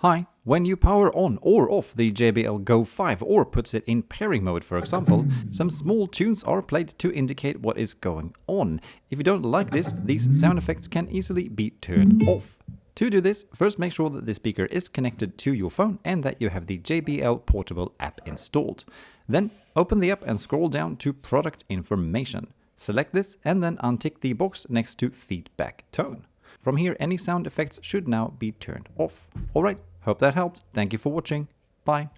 Hi, when you power on or off the JBL Go 5 or puts it in pairing mode for example, some small tunes are played to indicate what is going on. If you don't like this, these sound effects can easily be turned off. To do this, first make sure that the speaker is connected to your phone and that you have the JBL Portable app installed. Then open the app and scroll down to Product Information. Select this and then untick the box next to Feedback Tone. From here, any sound effects should now be turned off. Alright, hope that helped. Thank you for watching. Bye.